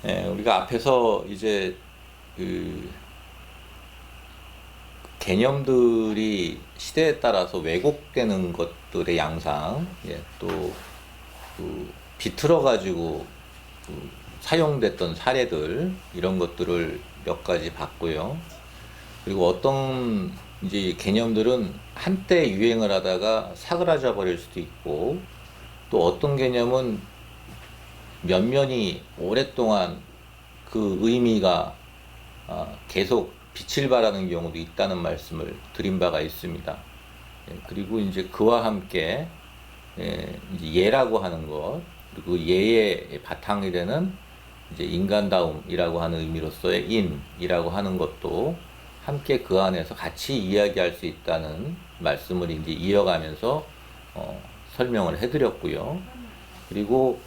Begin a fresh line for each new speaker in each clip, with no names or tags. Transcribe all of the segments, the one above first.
우리가 앞에서 이제 그 개념들이 시대에 따라서 왜곡되는 것들의 양상, 또그 비틀어 가지고 사용됐던 사례들 이런 것들을 몇 가지 봤고요. 그리고 어떤 이제 개념들은 한때 유행을 하다가 사그라져 버릴 수도 있고, 또 어떤 개념은 면면이 오랫동안 그 의미가 계속 빛을 발하는 경우도 있다는 말씀을 드린 바가 있습니다. 그리고 이제 그와 함께 이제 예라고 하는 것, 그리고 예의 바탕이 되는 이제 인간다움이라고 하는 의미로서의 인이라고 하는 것도 함께 그 안에서 같이 이야기할 수 있다는 말씀을 이제 이어가면서 설명을 해드렸고요. 그리고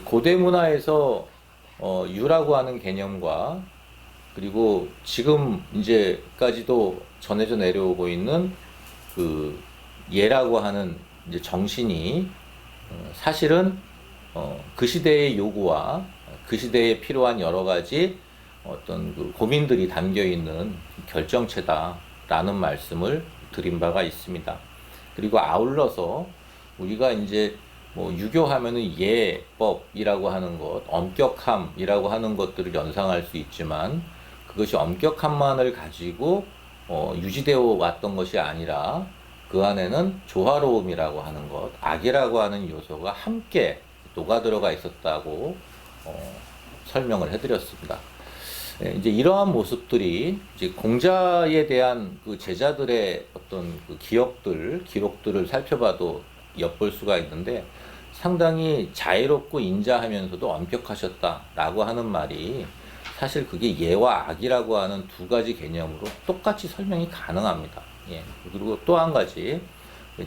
고대 문화에서 유라고 하는 개념과, 그리고 지금 이제까지도 전해져 내려오고 있는 그 예라고 하는 이제 정신이 사실은 그 시대의 요구와 그 시대에 필요한 여러 가지 어떤 그 고민들이 담겨 있는 결정체다라는 말씀을 드린 바가 있습니다. 그리고 아울러서 우리가 이제 뭐 유교하면은 예법이라고 하는 것, 엄격함이라고 하는 것들을 연상할 수 있지만, 그것이 엄격함만을 가지고 유지되어 왔던 것이 아니라 그 안에는 조화로움이라고 하는 것, 악이라고 하는 요소가 함께 녹아들어가 있었다고 설명을 해드렸습니다. 이제 이러한 모습들이 이제 공자에 대한 그 제자들의 어떤 그 기록들을 살펴봐도 엿볼 수가 있는데, 상당히 자애롭고 인자하면서도 엄격하셨다라고 하는 말이 사실 그게 예와 악이라고 하는 두 가지 개념으로 똑같이 설명이 가능합니다. 그리고 또 한 가지,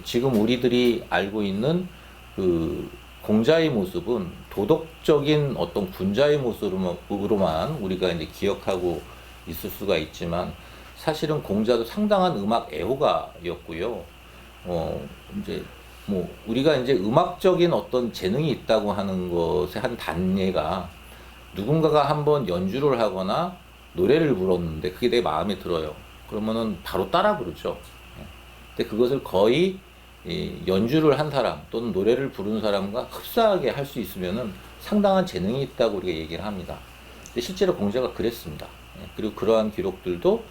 지금 우리들이 알고 있는 그 공자의 모습은 도덕적인 어떤 군자의 모습으로만 우리가 이제 기억하고 있을 수가 있지만, 사실은 공자도 상당한 음악 애호가였고요. 이제 뭐 우리가 이제 음악적인 어떤 재능이 있다고 하는 것의 한 단예가, 누군가가 한번 연주를 하거나 노래를 불렀는데 그게 내 마음에 들어요. 그러면은 바로 따라 부르죠. 근데 그것을 거의 연주를 한 사람 또는 노래를 부르는 사람과 흡사하게 할 수 있으면은 상당한 재능이 있다고 우리가 얘기를 합니다. 근데 실제로 공자가 그랬습니다. 그리고 그러한 기록들도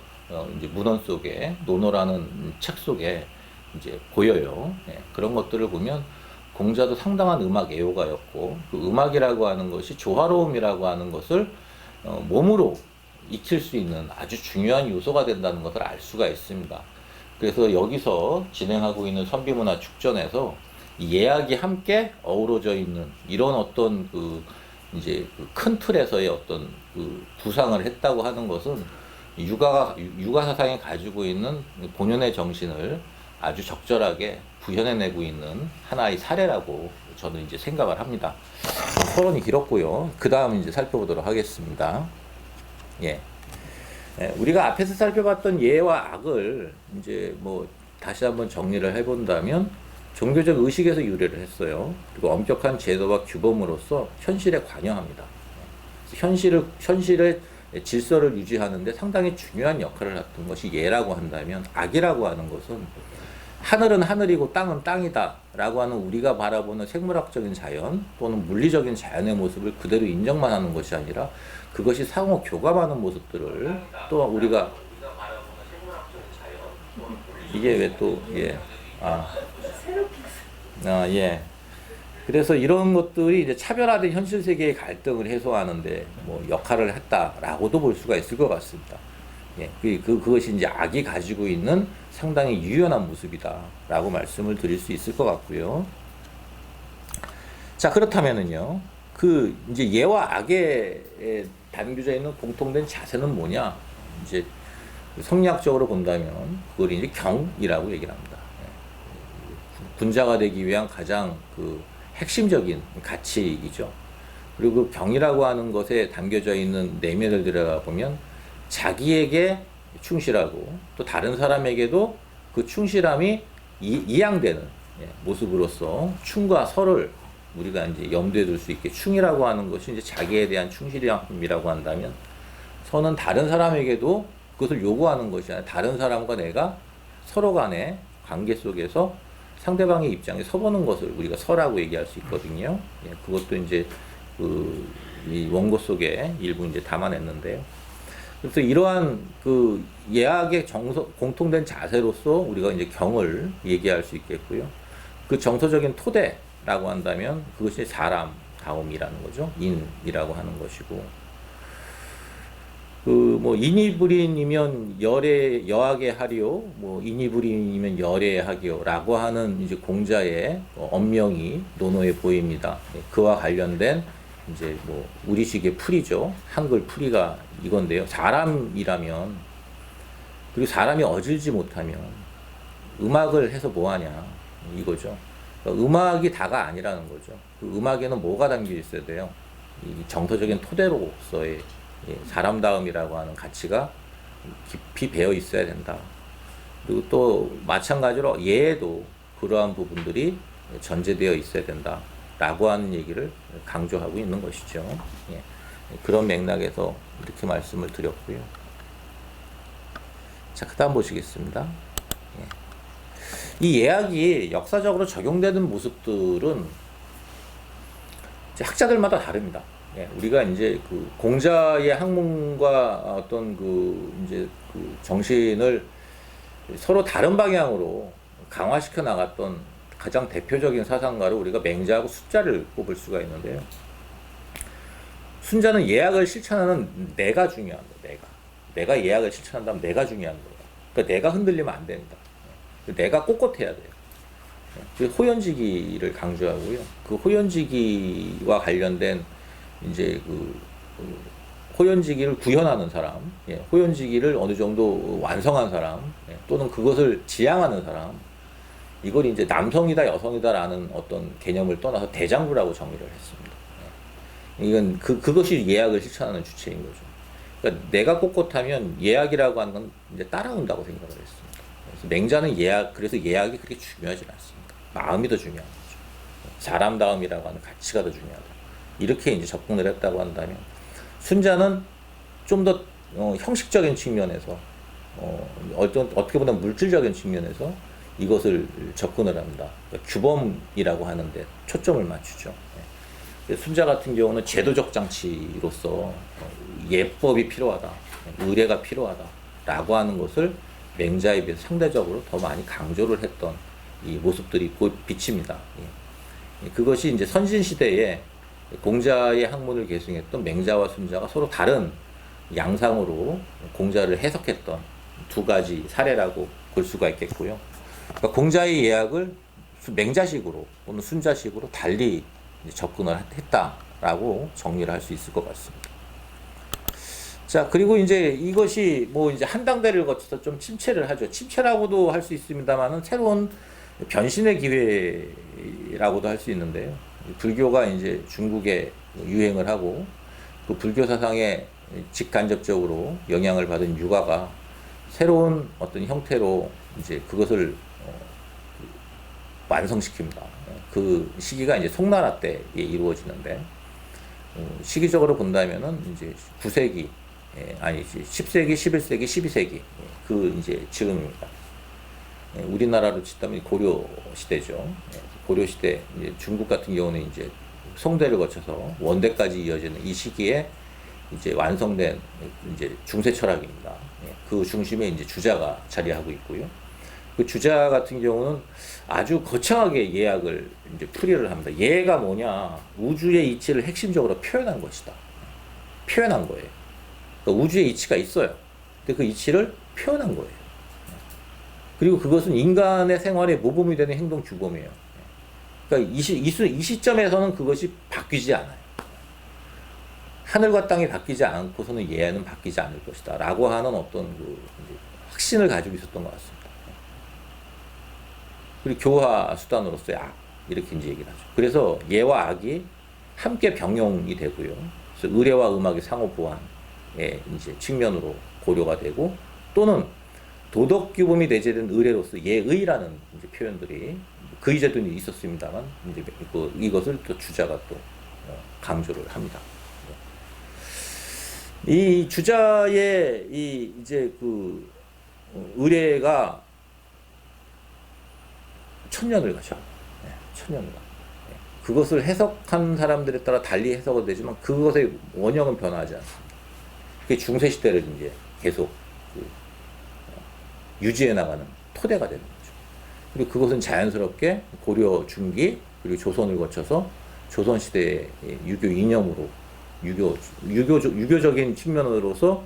이제 문헌 속에, 논어라는 책 속에 이제 보여요. 그런 것들을 보면 공자도 상당한 음악 애호가였고, 그 음악이라고 하는 것이 조화로움이라고 하는 것을 몸으로 익힐 수 있는 아주 중요한 요소가 된다는 것을 알 수가 있습니다. 그래서 여기서 진행하고 있는 선비문화 축전에서 예악이 함께 어우러져 있는 이런 어떤 그 이제 그 큰 틀에서의 어떤 그 구상을 했다고 하는 것은 육아 사상이 가지고 있는 본연의 정신을 아주 적절하게 구현해내고 있는 하나의 사례라고 저는 이제 생각을 합니다. 토론이 길었고요. 그 다음 이제 살펴보도록 하겠습니다. 우리가 앞에서 살펴봤던 예와 악을 이제 뭐 다시 한번 정리를 해본다면, 종교적 의식에서 유래를 했어요. 그리고 엄격한 제도와 규범으로서 현실에 관여합니다. 현실의 질서를 유지하는데 상당히 중요한 역할을 했던 것이 예라고 한다면, 악이라고 하는 것은 하늘은 하늘이고 땅은 땅이다 라고 하는 우리가 바라보는 생물학적인 자연 또는 물리적인 자연의 모습을 그대로 인정만 하는 것이 아니라, 그것이 상호 교감하는 모습들을 또 우리가, 이게 왜 또 그래서 이런 것들이 이제 차별화된 현실 세계의 갈등을 해소하는데 뭐 역할을 했다라고도 볼 수가 있을 것 같습니다. 그것이 이제 악이 가지고 있는 상당히 유연한 모습이다라고 말씀을 드릴 수 있을 것 같고요. 자, 그렇다면은요, 그 이제 예와 악에 담겨져 있는 공통된 자세는 뭐냐? 이제 성리학적으로 본다면 그걸 이제 경이라고 얘기를 합니다. 군자가 되기 위한 가장 그 핵심적인 가치이죠. 그리고 그 경이라고 하는 것에 담겨져 있는 내면을 들여다보면, 자기에게 충실하고 또 다른 사람에게도 그 충실함이 이양되는 모습으로서 춤과 설을 우리가 이제 염두에 둘 수 있게 충이라고 하는 것이 이제 자기에 대한 충실함이라고 한다면, 선은 다른 사람에게도 그것을 요구하는 것이 아니라 다른 사람과 내가 서로 간의 관계 속에서 상대방의 입장에 서보는 것을 우리가 서라고 얘기할 수 있거든요. 예, 그것도 이제 이 원고 속에 일부 이제 담아냈는데요. 그래서 이러한 그 예학의 공통된 자세로서 우리가 이제 경을 얘기할 수 있겠고요. 그 정서적인 토대라고 한다면 그것이 사람다움이라는 거죠. 인이라고 하는 것이고. 뭐 인이불인이면 여하게 하리요, 뭐 인이불인이면 열애하기요라고 하는 이제 공자의 언명이 논어에 보입니다. 그와 관련된 이제 뭐 우리식의 풀이죠. 한글 풀이가 이건데요. 사람이라면, 그리고 사람이 어질지 못하면 음악을 해서 뭐하냐 이거죠. 그러니까 음악이 다가 아니라는 거죠. 그 음악에는 뭐가 담겨 있어야 돼요? 이 정서적인 토대로서의 사람다움이라고 하는 가치가 깊이 배어 있어야 된다. 그리고 또 마찬가지로 예에도 그러한 부분들이 전제되어 있어야 된다 라고 하는 얘기를 강조하고 있는 것이죠. 예. 그런 맥락에서 이렇게 말씀을 드렸고요. 자, 그 다음 보시겠습니다. 예. 이 예학이 역사적으로 적용되는 모습들은 이제 학자들마다 다릅니다. 예, 우리가 이제 그 공자의 학문과 어떤 그 이제 그 정신을 서로 다른 방향으로 강화시켜 나갔던 가장 대표적인 사상가를 우리가 맹자하고 숫자를 꼽을 수가 있는데요. 순자는 예학을 실천하는 내가 중요한 거예요. 내가 예학을 실천한다면 내가 중요한 거예요. 그러니까 내가 흔들리면 안 됩니다. 내가 꼿꼿해야 돼요. 그 호연지기를 강조하고요. 그 호연지기와 관련된 이제 호연지기를 구현하는 사람, 예, 호연지기를 어느 정도 완성한 사람, 예, 또는 그것을 지향하는 사람, 이걸 이제 남성이다 여성이다라는 어떤 개념을 떠나서 대장부라고 정의를 했습니다. 예. 이건 그것이 예학을 실천하는 주체인 거죠. 그러니까 내가 꼿꼿하면 예학이라고 하는 건 이제 따라온다고 생각을 했습니다. 그래서 맹자는 그래서 예학이 그렇게 중요하지 않습니다. 마음이 더 중요한 거죠. 사람다움이라고 하는 가치가 더 중요하다. 이렇게 이제 접근을 했다고 한다면, 순자는 좀 더 형식적인 측면에서 어떻게 보면 물질적인 측면에서 이것을 접근을 합니다. 그러니까 규범이라고 하는데 초점을 맞추죠. 순자 같은 경우는 제도적 장치로서 예법이 필요하다, 의례가 필요하다라고 하는 것을 맹자에 비해서 상대적으로 더 많이 강조를 했던 이 모습들이 비칩니다. 그것이 이제 선진 시대에 공자의 학문을 계승했던 맹자와 순자가 서로 다른 양상으로 공자를 해석했던 두 가지 사례라고 볼 수가 있겠고요. 그러니까 공자의 예학을 맹자식으로 또는 순자식으로 달리 접근을 했다라고 정리를 할 수 있을 것 같습니다. 자, 그리고 이제 이것이 뭐 이제 한 당대를 거쳐서 좀 침체를 하죠. 침체라고도 할 수 있습니다만은 새로운 변신의 기회라고도 할 수 있는데요. 불교가 이제 중국에 유행을 하고 그 불교 사상에 직간접적으로 영향을 받은 유가가 새로운 어떤 형태로 이제 그것을 완성시킵니다. 그 시기가 이제 송나라 때에 이루어지는데, 시기적으로 본다면은 이제 9세기, 아니지, 10세기, 11세기, 12세기, 그 이제 즈음입니다. 우리나라로 치자면 고려 시대죠. 고려 시대, 이제 중국 같은 경우는 이제 송대를 거쳐서 원대까지 이어지는 이 시기에 이제 완성된 이제 중세 철학입니다. 그 중심에 이제 주자가 자리하고 있고요. 그 주자 같은 경우는 아주 거창하게 예학을 이제 풀이를 합니다. 예가 뭐냐? 우주의 이치를 핵심적으로 표현한 것이다. 표현한 거예요. 그러니까 우주의 이치가 있어요. 근데 그 이치를 표현한 거예요. 그리고 그것은 인간의 생활에 모범이 되는 행동 규범이에요. 그러니까 이 시점에서는 그것이 바뀌지 않아요. 하늘과 땅이 바뀌지 않고서는 예는 바뀌지 않을 것이다 라고 하는 어떤 그 확신을 가지고 있었던 것 같습니다. 그리고 교화 수단으로서의 악, 이렇게 이제 얘기를 하죠. 그래서 예와 악이 함께 병용이 되고요. 그래서 의례와 음악의 상호 보완의 이제 측면으로 고려가 되고, 또는 도덕 규범이 내재된 의례로서 예의라는 이제 표현들이 그 이전에도 있었습니다만 이제 이것을 또 주자가 또 강조를 합니다. 이 주자의 이 이제 그 의례가 천년을 가죠. 천년을 가. 그것을 해석한 사람들에 따라 달리 해석은 되지만 그것의 원형은 변하지 않습니다. 그게 중세 시대를 이제 계속 유지해 나가는 토대가 되는 거죠. 그리고 그것은 자연스럽게 고려 중기 그리고 조선을 거쳐서 조선 시대의 유교 이념으로 유교적인 측면으로서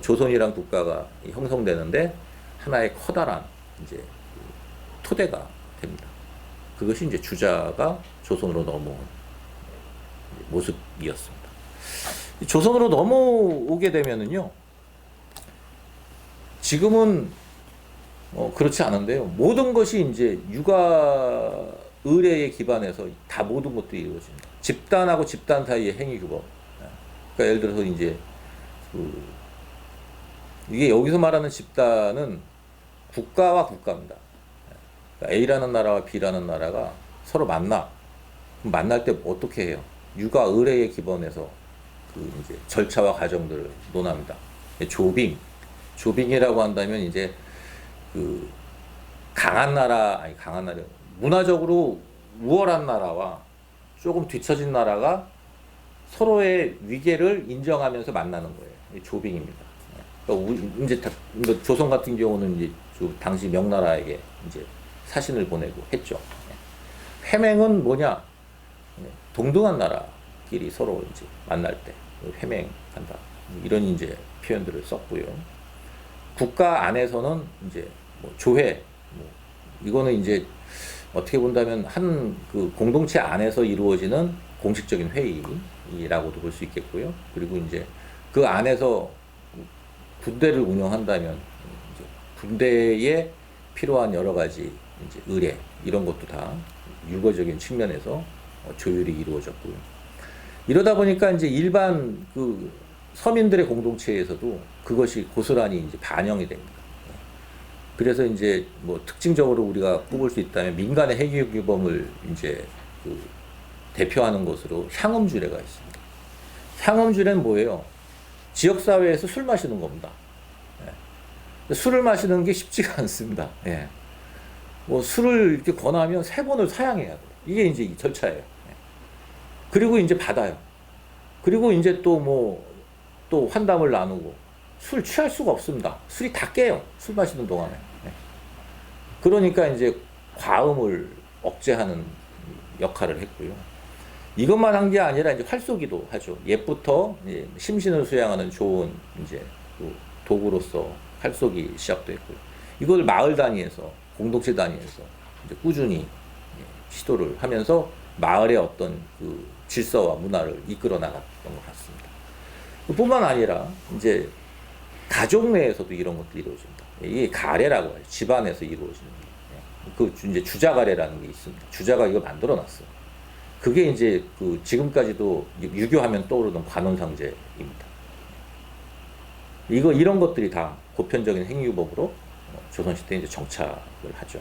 조선이란 국가가 형성되는데 하나의 커다란 이제 토대가 됩니다. 그것이 이제 주자가 조선으로 넘어온 모습이었습니다. 조선으로 넘어오게 되면은요, 지금은 그렇지 않은데요. 모든 것이 이제 육아 의례에 기반해서 다 모든 것들이 이루어집니다. 집단하고 집단 사이의 행위규범. 그러니까 예를 들어서 이제 이게 여기서 말하는 집단은 국가와 국가입니다. 그러니까 A라는 나라와 B라는 나라가 서로 만날 때 어떻게 해요? 육아 의례에 기반해서 그 이제 절차와 과정들을 논합니다. 조빙이라고 한다면 이제 그 강한 나라 문화적으로 우월한 나라와 조금 뒤처진 나라가 서로의 위계를 인정하면서 만나는 거예요. 조빙입니다. 그러니까 이제 조선 같은 경우는 이제 당시 명나라에게 이제 사신을 보내고 했죠. 회맹은 뭐냐? 동등한 나라끼리 서로 이제 만날 때 회맹한다. 이런 이제 표현들을 썼고요. 국가 안에서는 이제 조회, 이거는 이제 어떻게 본다면 한 그 공동체 안에서 이루어지는 공식적인 회의라고도 볼 수 있겠고요. 그리고 이제 그 안에서 군대를 운영한다면 이제 군대에 필요한 여러 가지 이제 의례 이런 것도 다 유교적인 측면에서 조율이 이루어졌고요. 이러다 보니까 이제 일반 그 서민들의 공동체에서도 그것이 고스란히 이제 반영이 됩니다. 그래서 이제 특징적으로 우리가 꼽을 수 있다면 민간의 행위규범을 이제 그 대표하는 것으로 향음주례가 있습니다. 향음주례는 뭐예요? 지역사회에서 술 마시는 겁니다. 술을 마시는 게 쉽지가 않습니다. 술을 이렇게 권하면 3번을 사양해야 돼요. 이게 이제 절차예요. 그리고 이제 받아요. 그리고 이제 또 환담을 나누고 술 취할 수가 없습니다. 술이 다 깨요. 술 마시는 동안에. 그러니까 이제 과음을 억제하는 역할을 했고요. 이것만 한 게 아니라 이제 활쏘기도 하죠. 옛부터 이제 심신을 수양하는 좋은 이제 도구로서 활쏘기 시작도 했고요. 이걸 마을 단위에서 공동체 단위에서 이제 꾸준히 시도를 하면서 마을의 어떤 그 질서와 문화를 이끌어 나갔던 것 같습니다. 뿐만 아니라 이제 가족 내에서도 이런 것들이 이루어집니다. 이게 가례라고 해요. 집안에서 이루어지는 그 이제 주자 가례라는 게 있습니다. 주자가 이거 만들어 놨어요. 그게 이제 그 지금까지도 유교하면 떠오르는 관원상제입니다. 이런 것들이 다 보편적인 행위법으로 조선시대에 이제 정착을 하죠.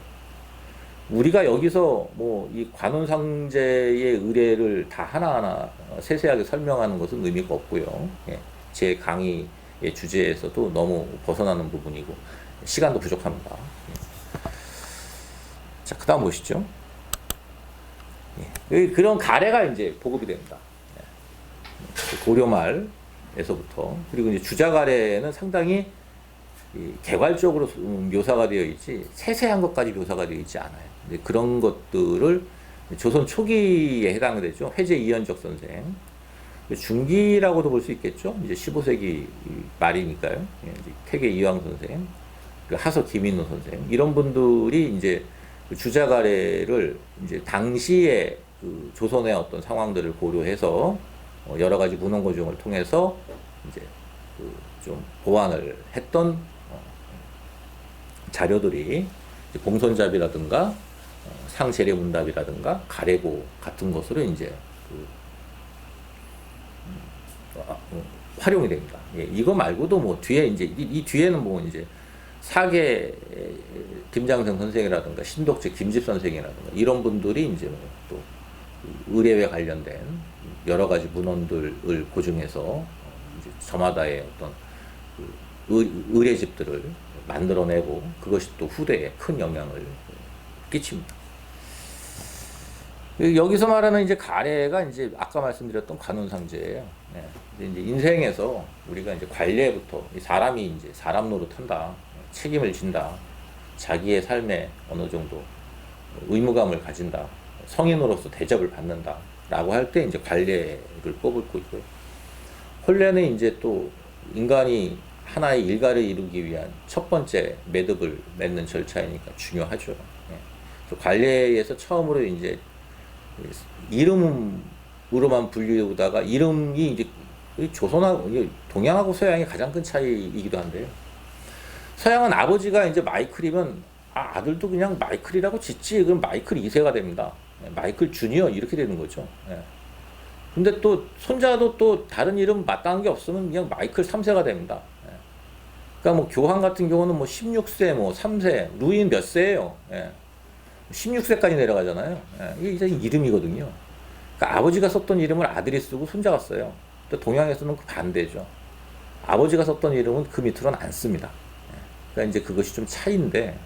우리가 여기서 이 관원상제의 의례를 다 하나하나 세세하게 설명하는 것은 의미가 없고요. 제 강의의 주제에서도 너무 벗어나는 부분이고 시간도 부족합니다. 자, 그 다음 보시죠. 그런 가래가 이제 보급이 됩니다. 고려 말에서부터. 그리고 이제 주자 가래는 상당히 개괄적으로 묘사가 되어 있지 세세한 것까지 묘사가 되어 있지 않아요. 그런 것들을 조선 초기에 해당되죠. 회제 이현적 선생. 중기라고도 볼 수 있겠죠. 이제 15세기 말이니까요. 이제 태계 이황 선생, 하서 김인호 선생, 이런 분들이 이제 주자 가래를 이제 당시에 그 조선의 어떤 상황들을 고려해서 여러 가지 문헌 고증을 통해서 이제 좀 보완을 했던 자료들이 공선잡이라든가 상제례문답이라든가 가래고 같은 것으로 이제 활용이 됩니다. 이거 말고도 뒤에 이제 이 뒤에는 이제 사계 김장성 선생이라든가 신독재 김집 선생이라든가 이런 분들이 이제 또 의례에 관련된 여러 가지 문헌들을 고증해서 이제 저마다의 어떤 의례집들을 만들어내고 그것이 또 후대에 큰 영향을 끼칩니다. 여기서 말하는 이제 가례가 이제 아까 말씀드렸던 관운상제예요. 네. 이제 인생에서 우리가 이제 관례부터 사람이 이제 사람 노릇한다, 책임을 진다, 자기의 삶에 어느 정도 의무감을 가진다, 성인으로서 대접을 받는다라고 할 때 이제 관례를 뽑고 있고요. 혼례는 이제 또 인간이 하나의 일가를 이루기 위한 첫 번째 매듭을 맺는 절차이니까 중요하죠. 네. 관례에서 처음으로 이제 이름으로만 불리우다가 이름이 이제 조선하고 동양하고 서양의 가장 큰 차이이기도 한데요. 서양은 아버지가 이제 마이클이면 아들도 그냥 마이클이라고 짓지 그럼 마이클 2세가 됩니다. 마이클 주니어 이렇게 되는 거죠. 근데 또 손자도 또 다른 이름 마땅한 게 없으면 그냥 마이클 3세가 됩니다. 그러니까 뭐 교황 같은 경우는 뭐 16세, 뭐 3세, 루인 몇 세예요. 16세까지 내려가잖아요. 이게 이제 이름이거든요. 그러니까 아버지가 썼던 이름을 아들이 쓰고 손자가 써요. 또 동양에서는 그 반대죠. 아버지가 썼던 이름은 그 밑으로는 안 씁니다. 그러니까 이제 그것이 좀 차이인데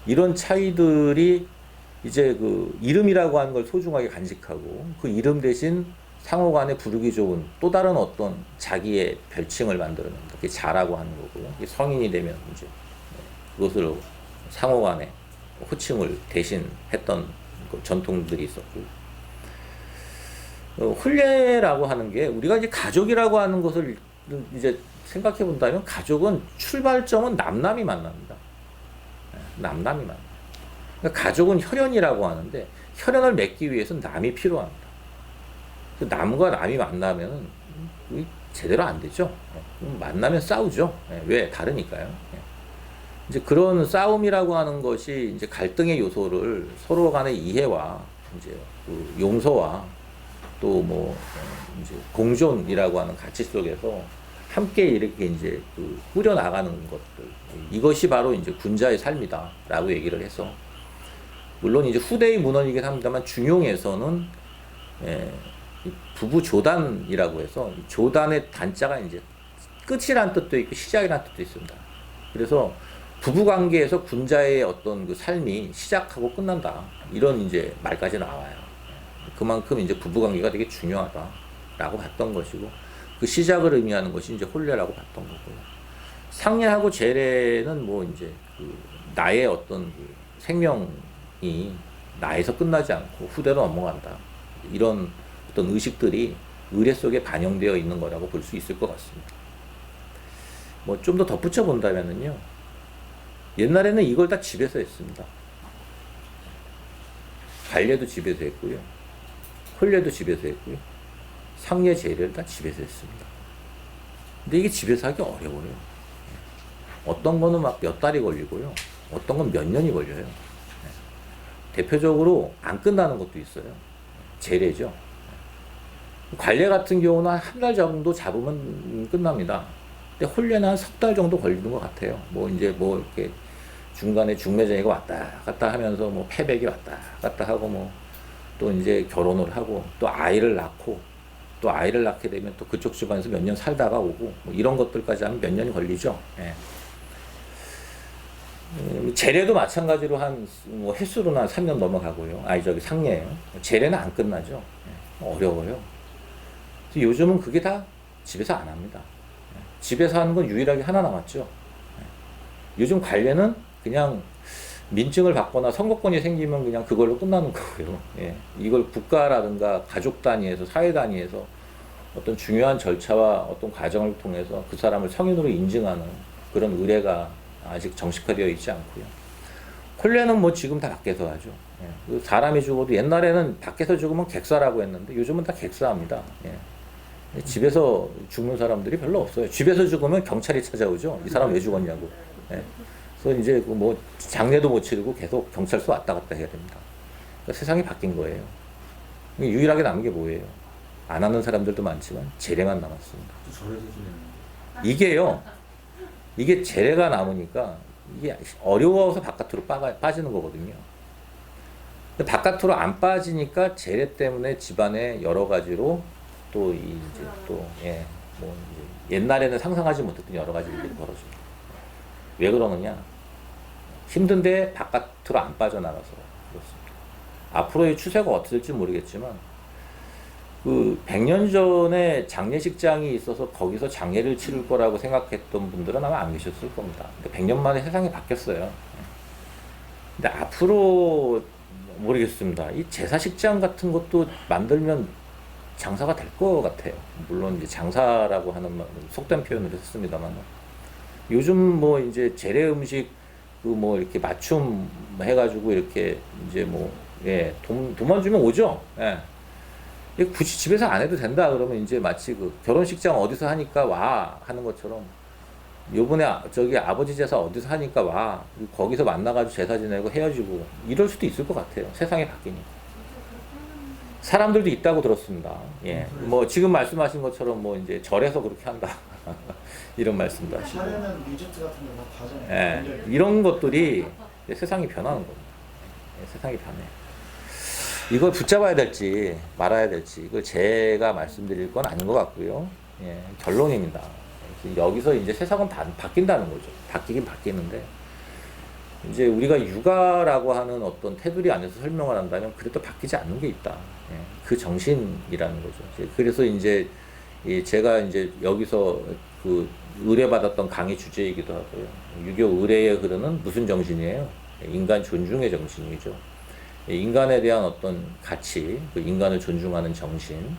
이런 차이들이 이제 그 이름이라고 하는 걸 소중하게 간직하고 그 이름 대신 상호간에 부르기 좋은 또 다른 어떤 자기의 별칭을 만들어낸다. 그게 자라고 하는 거고요. 성인이 되면 이제 그것으로 상호간에 호칭을 대신했던 전통들이 있었고, 혼례라고 하는 게 우리가 이제 가족이라고 하는 것을 이제 생각해 본다면 가족은 출발점은 남남이 만납니다. 남남이 만나. 그러니까 가족은 혈연이라고 하는데 혈연을 맺기 위해서는 남이 필요합니다. 남과 남이 만나면 제대로 안 되죠. 만나면 싸우죠. 왜? 다르니까요. 이제 그런 싸움이라고 하는 것이 이제 갈등의 요소를 서로 간의 이해와 이제 그 용서와 또 뭐 이제 공존이라고 하는 가치 속에서 함께 이렇게 이제 그 꾸려 나가는 것들 이것이 바로 이제 군자의 삶이다라고 얘기를 해서 물론 이제 후대의 문헌이긴 합니다만 중용에서는 부부 조단이라고 해서 조단의 단자가 이제 끝이란 뜻도 있고 시작이란 뜻도 있습니다. 그래서 부부 관계에서 군자의 어떤 그 삶이 시작하고 끝난다. 이런 이제 말까지 나와요. 그만큼 이제 부부 관계가 되게 중요하다라고 봤던 것이고, 그 시작을 의미하는 것이 이제 혼례라고 봤던 거고요. 상례하고 제례는 뭐 이제 그 나의 어떤 그 생명이 나에서 끝나지 않고 후대로 넘어간다. 이런 어떤 의식들이 의례 속에 반영되어 있는 거라고 볼 수 있을 것 같습니다. 뭐 좀 더 덧붙여 본다면은요. 옛날에는 이걸 다 집에서 했습니다. 관례도 집에서 했고요. 혼례도 집에서 했고요. 상례 제례를 다 집에서 했습니다. 근데 이게 집에서 하기 어려워요. 어떤 거는 막 몇 달이 걸리고요. 어떤 건 몇 년이 걸려요. 대표적으로 안 끝나는 것도 있어요. 제례죠. 관례 같은 경우는 한 달 정도 잡으면 끝납니다. 근데 혼례는 한 석 달 정도 걸리는 것 같아요. 뭐 이제 뭐 이렇게 중간에 중매쟁이가 왔다 갔다 하면서 뭐 패백이 왔다 갔다 하고 뭐 또 이제 결혼을 하고 또 아이를 낳고 또 아이를 낳게 되면 또 그쪽 집안에서 몇 년 살다가 오고 뭐 이런 것들까지 하면 몇 년이 걸리죠. 제례도 마찬가지로 한 뭐 횟수로는 한 3년 넘어가고요. 상례예요. 제례는 안 끝나죠. 어려워요. 요즘은 그게 다 집에서 안 합니다. 집에서 하는 건 유일하게 하나 남았죠. 요즘 관례는 그냥 민증을 받거나 선거권이 생기면 그냥 그걸로 끝나는 거고요. 이걸 국가라든가 가족 단위에서 사회 단위에서 어떤 중요한 절차와 어떤 과정을 통해서 그 사람을 성인으로 인증하는 그런 의례가 아직 정식화되어 있지 않고요. 혼례는 뭐 지금 다 밖에서 하죠. 사람이 죽어도 옛날에는 밖에서 죽으면 객사라고 했는데 요즘은 다 객사합니다. 집에서 죽는 사람들이 별로 없어요. 집에서 죽으면 경찰이 찾아오죠. 이 사람 왜 죽었냐고. 그래서 이제 뭐 장례도 못 치르고 계속 경찰서 왔다 갔다 해야 됩니다. 그러니까 세상이 바뀐 거예요. 유일하게 남은 게 뭐예요? 안 하는 사람들도 많지만 제례만 남았습니다. 이게요. 이게 재래가 남으니까 이게 어려워서 바깥으로 빠지는 거거든요. 근데 바깥으로 안 빠지니까 재래 때문에 집안에 여러 가지로 또 이제 또 예, 뭐 이제 옛날에는 상상하지 못했던 여러 가지 일들이 벌어집니다. 왜 그러느냐? 힘든데 바깥으로 안 빠져나가서 그렇습니다. 앞으로의 추세가 어떻게 될지 모르겠지만 그 100년 전에 장례식장이 있어서 거기서 장례를 치를 거라고 생각했던 분들은 아마 안 계셨을 겁니다. 근데 100년 만에 세상이 바뀌었어요. 근데 앞으로 모르겠습니다. 이 제사식장 같은 것도 만들면 장사가 될 것 같아요. 물론 이제 장사라고 하는 속된 표현을 했습니다만 요즘 뭐 이제 재래 음식 그 뭐 이렇게 맞춤 해가지고 이렇게 이제 뭐 예, 돈만 주면 오죠. 예. 굳이 집에서 안 해도 된다 그러면 이제 마치 그 결혼식장 어디서 하니까 와 하는 것처럼 요번에 저기 아버지 제사 어디서 하니까 와 거기서 만나가지고 제사 지내고 헤어지고 이럴 수도 있을 것 같아요. 세상이 바뀌니까 사람들도 있다고 들었습니다. 예, 뭐 지금 말씀하신 것처럼 뭐 이제 절에서 그렇게 한다 이런 말씀도 하시고
자료는 리조트 같은 거 다잖아요.
예, 이런 것들이 세상이 변하는 겁니다. 예, 세상이 변해. 이걸 붙잡아야 될지 말아야 될지 이걸 제가 말씀드릴 건 아닌 것 같고요. 예, 결론입니다. 여기서 이제 세상은 바뀐다는 거죠. 바뀌긴 바뀌는데 이제 우리가 육아라고 하는 어떤 테두리 안에서 설명을 한다면 그래도 바뀌지 않는 게 있다. 예, 그 정신이라는 거죠. 그래서 이제 제가 이제 여기서 그 의뢰받았던 강의 주제이기도 하고요. 유교 의뢰에 흐르는 무슨 정신이에요? 인간 존중의 정신이죠. 인간에 대한 어떤 가치, 그 인간을 존중하는 정신,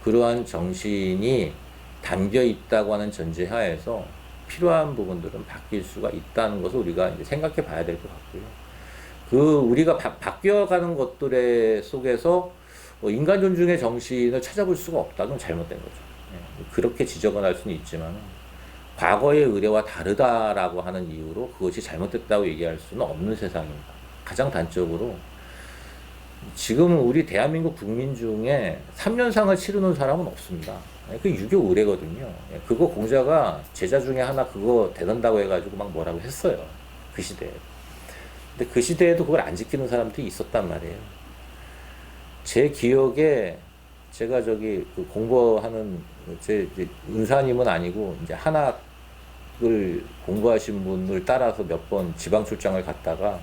그러한 정신이 담겨 있다고 하는 전제하에서 필요한 부분들은 바뀔 수가 있다는 것을 우리가 이제 생각해 봐야 될 것 같고요. 그 우리가 바뀌어가는 것들의 속에서 인간 존중의 정신을 찾아볼 수가 없다는 잘못된 거죠. 그렇게 지적은 할 수는 있지만 과거의 의례와 다르다라고 하는 이유로 그것이 잘못됐다고 얘기할 수는 없는 세상입니다. 가장 단적으로 지금 우리 대한민국 국민 중에 3년상을 치르는 사람은 없습니다. 그 유교 의례거든요. 그거 공자가 제자 중에 하나 그거 대단다고 해가지고 막 뭐라고 했어요. 그 시대에. 근데 그 시대에도 그걸 안 지키는 사람들이 있었단 말이에요. 제 기억에 제가 저기 그 공부하는 제 은사님은 아니고 이제 한학을 공부하신 분을 따라서 몇 번 지방 출장을 갔다가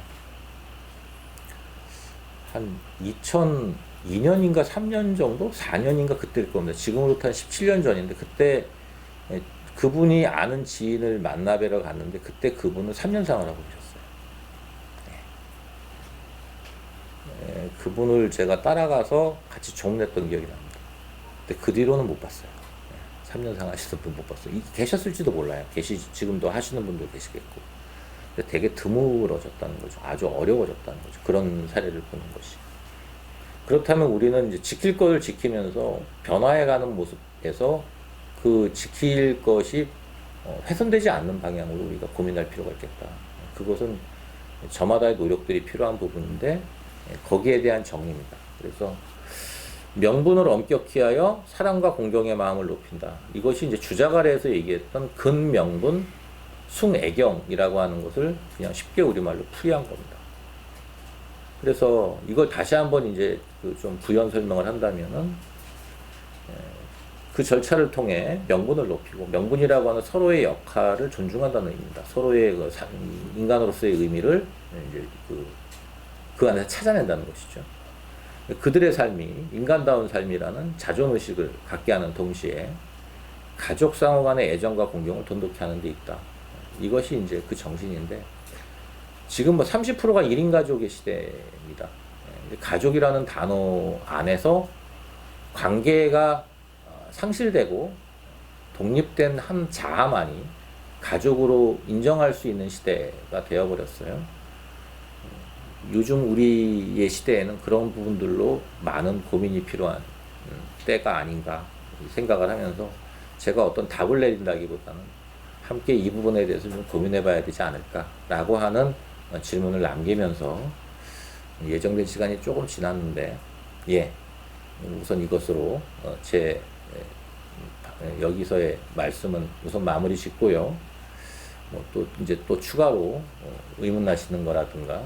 한 2002년인가 3년 정도? 4년인가 그때일 겁니다. 지금으로부터 한 17년 전인데 그때 그분이 아는 지인을 만나 뵈러 갔는데 그때 그분은 3년상을 하고 계셨어요. 그분을 제가 따라가서 같이 종냈던 기억이 납니다. 근데 그 뒤로는 못 봤어요. 3년상 하시던 분 못 봤어요. 계셨을지도 몰라요. 지금도 하시는 분도 계시겠고. 근데 되게 드물어졌다는 거죠. 아주 어려워졌다는 거죠. 그런 사례를 보는 것이. 그렇다면 우리는 이제 지킬 것을 지키면서 변화해가는 모습에서 그 지킬 것이 훼손되지 않는 방향으로 우리가 고민할 필요가 있겠다. 그것은 저마다의 노력들이 필요한 부분인데 거기에 대한 정의입니다. 그래서 명분을 엄격히 하여 사랑과 공경의 마음을 높인다. 이것이 이제 주자가래에서 얘기했던 근명분 숭애경이라고 하는 것을 그냥 쉽게 우리말로 풀이한 겁니다. 그래서 이걸 다시 한번 이제 그 좀 부연 설명을 한다면은 그 절차를 통해 명분을 높이고 명분이라고 하는 서로의 역할을 존중한다는 의미입니다. 서로의 그 인간으로서의 의미를 이제 그 안에서 찾아낸다는 것이죠. 그들의 삶이 인간다운 삶이라는 자존의식을 갖게 하는 동시에 가족 상호 간의 애정과 공경을 돈독히 하는 데 있다. 이것이 이제 그 정신인데 지금 뭐 30%가 1인 가족의 시대입니다. 가족이라는 단어 안에서 관계가 상실되고 독립된 한 자아만이 가족으로 인정할 수 있는 시대가 되어버렸어요. 요즘 우리의 시대에는 그런 부분들로 많은 고민이 필요한 때가 아닌가 생각을 하면서 제가 어떤 답을 내린다기보다는 함께 이 부분에 대해서 좀 고민해 봐야 되지 않을까라고 하는 질문을 남기면서 예정된 시간이 조금 지났는데 우선 이것으로 제 여기서의 말씀은 우선 마무리 짓고요. 또 이제 또 추가로 의문 나시는 거라든가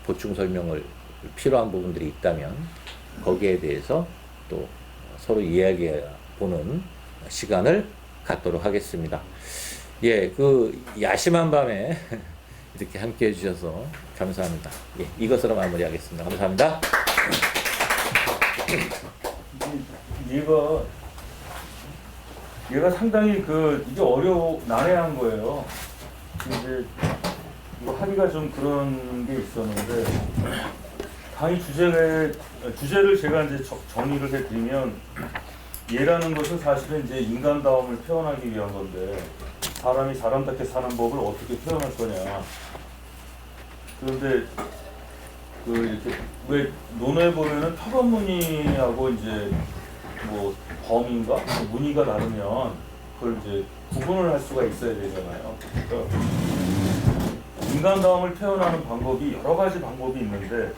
보충 설명을 필요한 부분들이 있다면 거기에 대해서 또 서로 이야기해 보는 시간을 갖도록 하겠습니다. 예, 그 야심한 밤에 이렇게 함께 해주셔서 감사합니다. 예, 이것으로 마무리하겠습니다. 감사합니다.
얘가 상당히 이게 난해한 거예요. 이제 이거 하기가 좀 그런 게 있었는데, 강의 주제를 제가 이제 정리를 해드리면, 얘라는 것은 사실은 이제 인간다움을 표현하기 위한 건데, 사람이 사람답게 사는 법을 어떻게 표현할 거냐. 그런데 이렇게 왜 논어에 보면은 턱없무늬하고 이제 뭐 범인가 무늬가 다르면 그걸 이제 구분을 할 수가 있어야 되잖아요. 그러니까 인간다움을 표현하는 방법이 여러 가지 방법이 있는데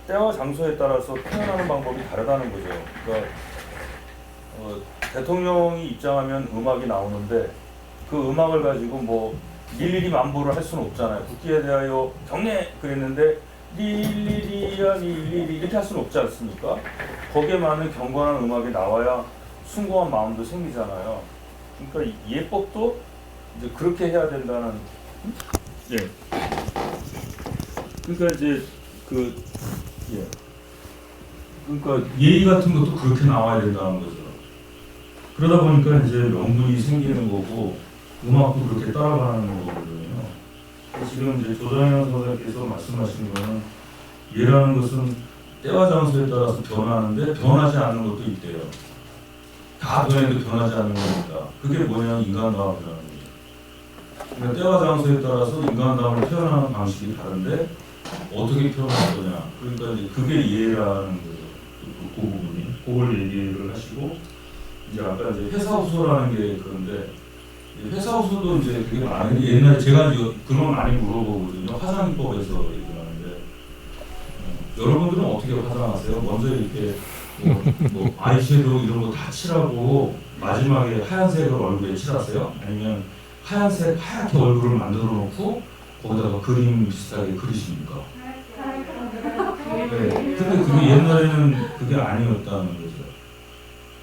때와 장소에 따라서 표현하는 방법이 다르다는 거죠. 그러니까 대통령이 입장하면 음악이 나오는데 그 음악을 가지고 뭐 일일이 만보를 할 수는 없잖아요. 국기에 대하여 경례 그랬는데 일일이야 일일이 이렇게 할 수는 없지 않습니까? 거기에 맞는 경건한 음악이 나와야 숭고한 마음도 생기잖아요. 그러니까 예법도 이제 그렇게 해야 된다는. 예. 그러니까 이제 예. 그러니까 예의 같은 것도 그렇게 나와야 된다는 거죠. 그러다 보니까 이제 명분이 생기는 거고 음악도 그렇게 따라가는 거거든요. 지금 이제 조장현 선생님께서 말씀하신 거는 예라는 것은 때와 장소에 따라서 변하는데 변하지 않는 것도 있대요. 다 변해도 변하지 않는 거니까. 그게 뭐냐면 인간다움이라는 거죠. 그러니까 때와 장소에 따라서 인간다움을 표현하는 방식이 다른데 어떻게 표현할 거냐. 그러니까 이제 그게 예라는 거죠. 그 부분이. 그걸 얘기를 하시고 이제 아까 이제 회사우소라는 게 그런데 회사우소도 이제 되게 많은데 옛날에 제가 이제 그런 거 많이 물어보거든요. 화장법에서 얘기하는데 여러분들은 어떻게 화장하세요? 먼저 이렇게 뭐 아이섀도우 이런 거 다 칠하고 마지막에 하얀색을 얼굴에 칠하세요? 아니면 하얗게 얼굴을 만들어 놓고 거기다가 그림 비슷하게 그리십니까? 네. 근데 그게 옛날에는 그게 아니었다는 거죠.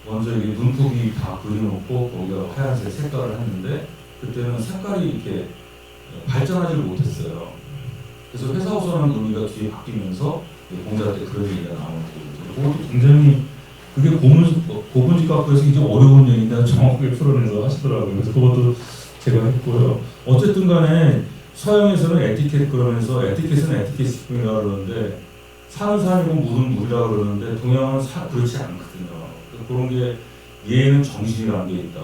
먼저 이게 눈폭이 다 그려놓고 거기다 하얀색 색깔을 했는데 그때는 색깔이 이렇게 발전하지를 못했어요. 그래서 회사우소라는 의미가 뒤에 바뀌면서 공자 때 그런 얘기가 나오는 거죠. 그것도 굉장히 그게 고분직학부에서 이제 어려운 얘기인데 정확하게 풀어내서 하시더라고요. 그래서 그것도 제가 했고요. 어쨌든 간에 서양에서는 에티켓 그러면서 에티켓은 에티켓이라고 그러는데 산은 산이고 물은 물이라고 그러는데 동양은 그렇지 않거든요. 그런 게 예의는 정신이라는 게 있다.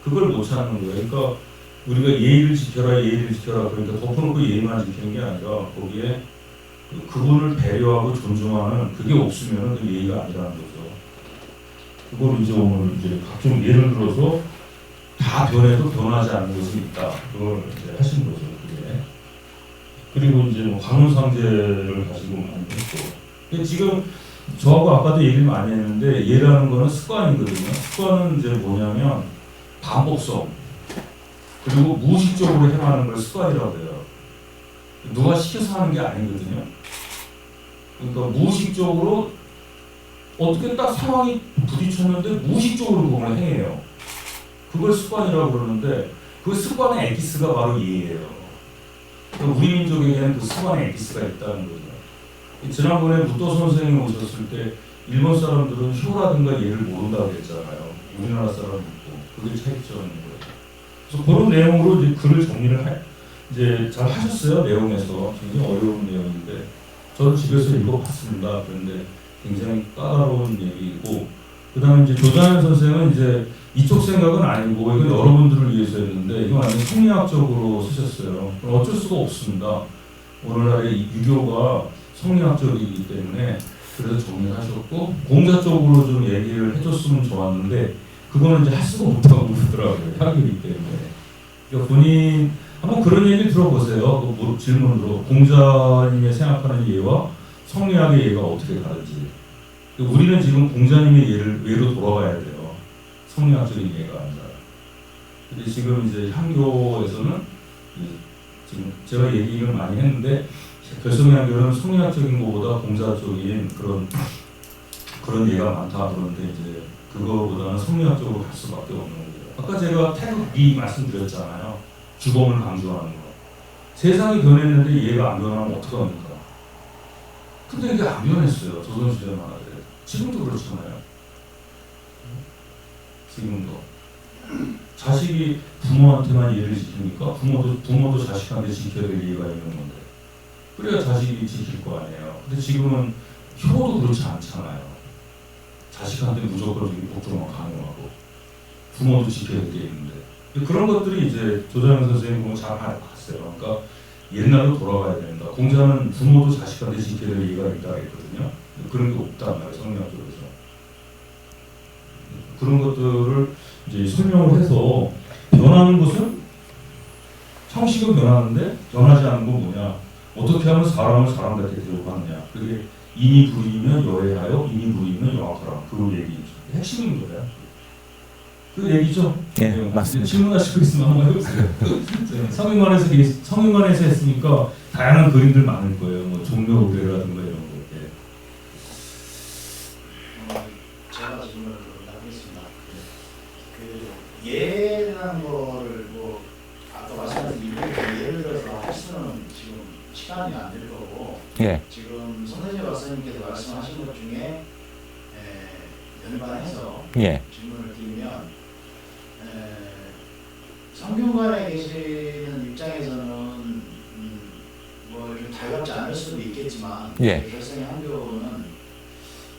그걸 못 찾는 거예요. 그러니까 우리가 예의를 지켜라 그러니까 덮어놓고 예의만 지키는 게 아니라 거기에 그분을 배려하고 존중하는 그게 없으면 그 예의가 아니라는 거죠. 그걸 이제 오늘 이제 각종 예를 들어서 다 변해도 변하지 않는 것이 있다. 그걸 이제 하신 거죠. 그게. 그리고 이제 뭐 관훈상제를 가지고 많이 했고. 지금 저하고 아까도 얘기를 많이 했는데 예라는 거는 습관이거든요. 습관은 이제 뭐냐면 반복성 그리고 무의식적으로 행하는 걸 습관이라고 해요. 누가 시켜서 하는 게 아니거든요. 그러니까 무의식적으로 어떻게 딱 상황이 부딪혔는데 무의식적으로 그걸 행해요. 그걸 습관이라고 그러는데 그 습관의 에기스가 바로 예예요. 그러니까 우리 민족에게는 그 습관의 에기스가 있다는 거죠. 지난번에 무도 선생님이 오셨을 때 일본 사람들은 효라든가 예를 모른다고 했잖아요. 우리나라 사람은 있고 그게 차이점인 거예요. 그래서 그런 내용으로 이제 글을 정리를 이제 잘 하셨어요. 내용에서 굉장히 어려운 내용인데 저는 집에서 읽어봤습니다. 그런데 굉장히 까다로운 얘기이고 그다음에 이제 조장현 선생은 이제 이쪽 생각은 아니고 이건 여러분들을 위해서 했는데 이건 완전 성리학적으로 쓰셨어요. 어쩔 수가 없습니다. 오늘날의 유교가 성리학적이기 때문에 그래서 정리를 하셨고 공자적으로 좀 얘기를 해줬으면 좋았는데 그거는 이제 할 수가 없다고 그러더라고요. 학교이기 때문에. 그러니까 본인 한번 그런 얘기 들어보세요. 그 질문으로 공자님의 생각하는 예와 성리학의 예가 어떻게 다른지. 우리는 지금 공자님의 예로 돌아가야 돼요. 성리학적인 예가 아니라. 근데 지금 이제 향교에서는 지금 제가 얘기를 많이 했는데 결성대학교는 성리학적인 것보다 공자적인 그런 예가 많다 그러는데 이제 그거보다는 성리학적으로 갈 수밖에 없는 거예요. 아까 제가 태극기 말씀드렸잖아요. 주범을 강조하는 거. 세상이 변했는데 얘가 안 변하면 어떡합니까? 근데 이게 안 변했어요. 조선시대만 하더라도. 지금도 그렇잖아요. 지금도. 자식이 부모한테만 예를 지키니까 부모도 자식한테 지켜야 될 예가 있는 건데. 그래야 자식이 지킬 거 아니에요. 근데 지금은 효도 그렇지 않잖아요. 자식한테 무조건 복종만 강요하고 부모도 지켜야 될 게 있는데 그런 것들이 이제 조장현 선생님 보면 잘 봤어요. 그러니까 옛날로 돌아가야 된다. 공자는 부모도 자식한테 지켜야 될 예가 있다 했거든요. 그런 게 없단 말이에요. 성리학적으로. 그런 것들을 이제 설명을 해서 변하는 것은 형식은 변하는데 변하지 않는 건 뭐냐? 어떻게 하면 사람을 사람답게 대우하느냐? 그게 인이 부이면 여애하여 인이 부이면 영악하라. 그 얘기죠. 핵심인 거예요. 그 얘기죠.
네, 맞습니다.
질문하시고 있으면 한번 해보세요. 성인관에서 했으니까 다양한 그림들 많을 거예요. 뭐 종묘 의뢰라든가 이런 거.
제가 질문을 하겠습니다. 그 예라는 거를 뭐 아까 말씀하신 예를 들어서 할 수는 지금 시간이 안 될 거고
예.
지금 손혜재 박사님께서 말씀하신 것 중에 연관해서
예.
질문을 드리면 성균관에 계시는 입장에서는 뭐 이렇게 달갑지 않을 수도 있겠지만
예.
결성의 한교는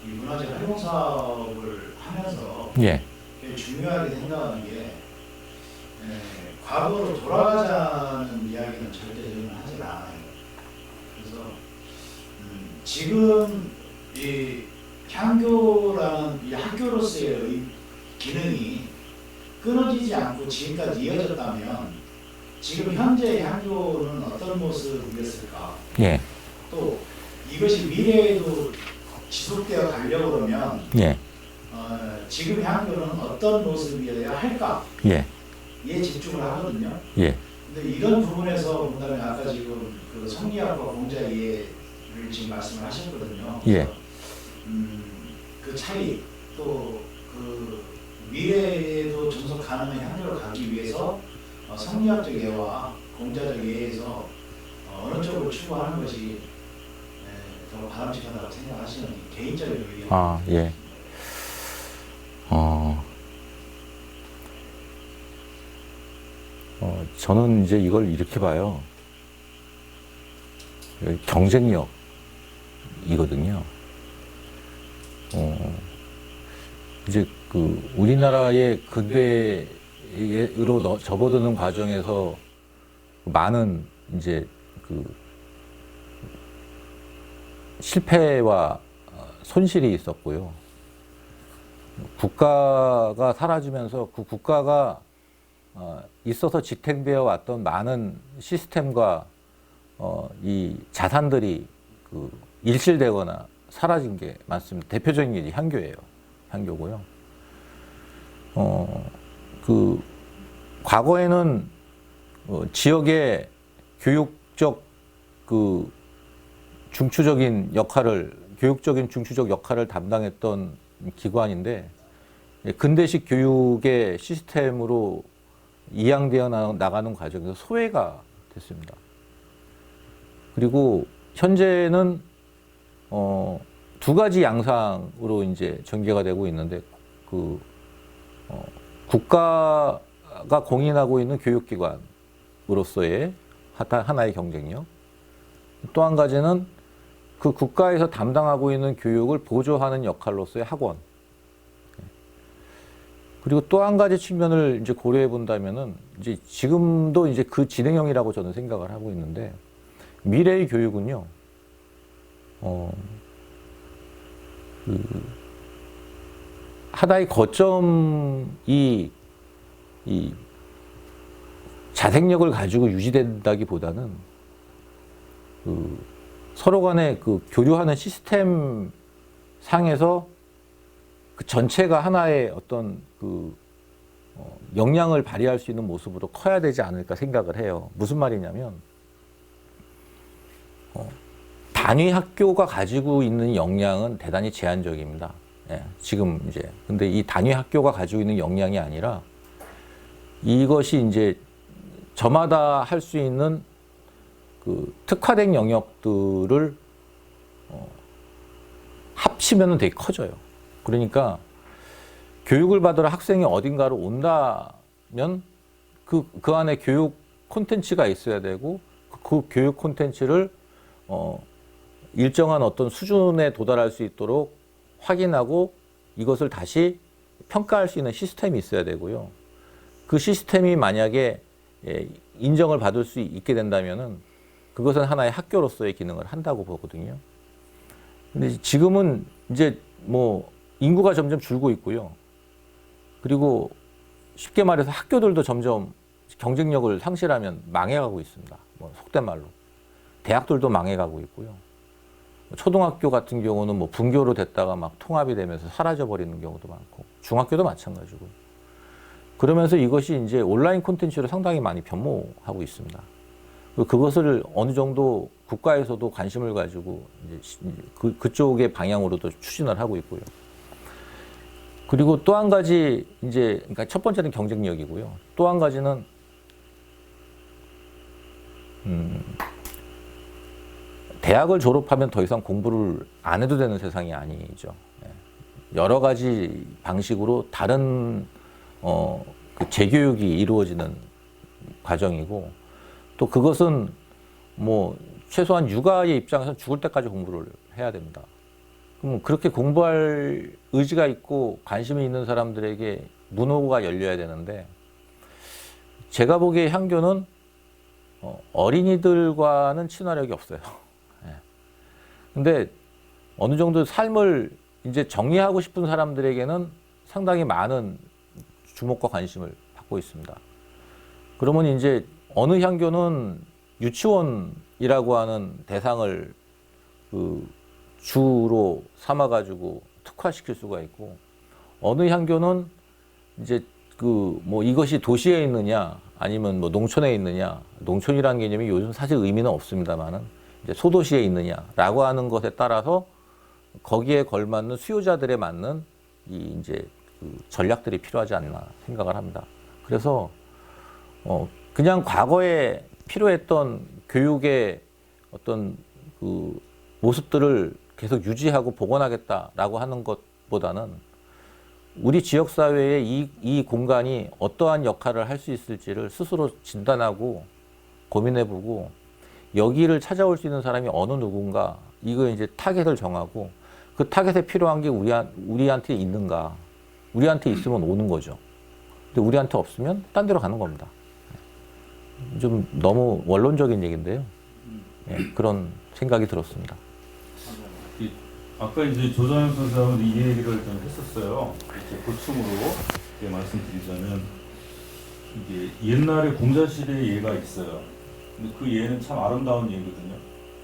이 문화재 활용 사업을 하면서
예.
되게 중요하게 생각하는 게 과거로 돌아가자는 이야기는 절대 저는 하지 않아요. 그래서 지금 이 향교라는 이 학교로서의 기능이 끊어지지 않고 지금까지 이어졌다면 지금 현재의 향교는 어떤 모습이었을까?
예.
또 이것이 미래에도 지속되어 가려고 그러면
예.
지금 향교는 어떤 모습이어야 할까?
예.
에 집중을 하거든요.
예.
근데 이런 부분에서 본다면 아까 지금 그 성리학과 공자예를 지금 말씀을 하셨거든요.
예.
그 차이 또 그 미래에도 존속 가능한 향교로 가기 위해서 성리학적 예와 공자적 예에서 어느 쪽으로 추구하는 것이 더 바람직하다고 생각하시는 개인적인 의견.
아, 예. 저는 이제 이걸 이렇게 봐요. 경쟁력이거든요. 이제 그 우리나라의 근대로 접어드는 과정에서 많은 이제 그 실패와 손실이 있었고요. 국가가 사라지면서 그 국가가 있어서 지탱되어 왔던 많은 시스템과 이 자산들이 그 일실되거나 사라진 게 많습니다. 대표적인 게 이제 향교예요. 향교고요. 그 과거에는 지역의 교육적 그 교육적인 중추적 역할을 담당했던 기관인데 근대식 교육의 시스템으로 이양되어 나가는 과정에서 소외가 됐습니다. 그리고 현재는 두 가지 양상으로 이제 전개가 되고 있는데 국가가 공인하고 있는 교육기관으로서의 하나의 경쟁력, 또 한 가지는 그 국가에서 담당하고 있는 교육을 보조하는 역할로서의 학원. 그리고 또 한 가지 측면을 이제 고려해 본다면은 이제 지금도 이제 그 진행형이라고 저는 생각을 하고 있는데 미래의 교육은요, 하나의 거점이 이 자생력을 가지고 유지된다기보다는 서로 간에 그 교류하는 시스템 상에서 그 전체가 하나의 어떤 그 역량을 발휘할 수 있는 모습으로 커야 되지 않을까 생각을 해요. 무슨 말이냐면 단위 학교가 가지고 있는 역량은 대단히 제한적입니다. 예, 지금 이제 근데 이 단위 학교가 가지고 있는 역량이 아니라 이것이 이제 저마다 할 수 있는 그 특화된 영역들을 합치면 되게 커져요. 그러니까 교육을 받으러 학생이 어딘가로 온다면 그 안에 교육 콘텐츠가 있어야 되고 그 교육 콘텐츠를 일정한 어떤 수준에 도달할 수 있도록 확인하고 이것을 다시 평가할 수 있는 시스템이 있어야 되고요. 그 시스템이 만약에 인정을 받을 수 있게 된다면은 그것은 하나의 학교로서의 기능을 한다고 보거든요. 근데 지금은 이제 뭐 인구가 점점 줄고 있고요. 그리고 쉽게 말해서 학교들도 점점 경쟁력을 상실하면 망해가고 있습니다. 뭐 속된 말로. 대학들도 망해가고 있고요. 초등학교 같은 경우는 뭐 분교로 됐다가 막 통합이 되면서 사라져 버리는 경우도 많고, 중학교도 마찬가지고. 그러면서 이것이 이제 온라인 콘텐츠로 상당히 많이 변모하고 있습니다. 그것을 어느 정도 국가에서도 관심을 가지고 이제 그쪽의 방향으로도 추진을 하고 있고요. 그리고 또 한 가지 이제 그러니까 첫 번째는 경쟁력이고요. 또 한 가지는 대학을 졸업하면 더 이상 공부를 안 해도 되는 세상이 아니죠. 여러 가지 방식으로 다른 그 재교육이 이루어지는 과정이고 또 그것은 뭐 최소한 육아의 입장에서 죽을 때까지 공부를 해야 됩니다. 그럼 그렇게 공부할 의지가 있고 관심이 있는 사람들에게 문호가 열려야 되는데 제가 보기에 향교는 어린이들과는 친화력이 없어요. 근데 어느 정도 삶을 이제 정리하고 싶은 사람들에게는 상당히 많은 주목과 관심을 받고 있습니다. 그러면 이제 어느 향교는 유치원이라고 하는 대상을 그 주로 삼아가지고 특화시킬 수가 있고 어느 향교는 이제 그 뭐 이것이 도시에 있느냐 아니면 뭐 농촌에 있느냐 농촌이라는 개념이 요즘 사실 의미는 없습니다만은 이제 소도시에 있느냐라고 하는 것에 따라서 거기에 걸맞는 수요자들에 맞는 이 이제 그 전략들이 필요하지 않나 생각을 합니다. 그래서 그냥 과거에 필요했던 교육의 어떤 그 모습들을 계속 유지하고 복원하겠다라고 하는 것보다는 우리 지역 사회에 이 공간이 어떠한 역할을 할 수 있을지를 스스로 진단하고 고민해보고 여기를 찾아올 수 있는 사람이 어느 누군가 이거 이제 타겟을 정하고 그 타겟에 필요한 게 우리한테 있는가 우리한테 있으면 오는 거죠. 근데 우리한테 없으면 딴 데로 가는 겁니다. 좀 너무 원론적인 얘기인데요. 예, 그런 생각이 들었습니다.
아까 이제 조장현 선생님은 이 얘기를 좀 했었어요. 이제 보충으로 말씀드리자면 이게 옛날에 공자시대의 예가 있어요. 근데 그 예는 참 아름다운 예거든요.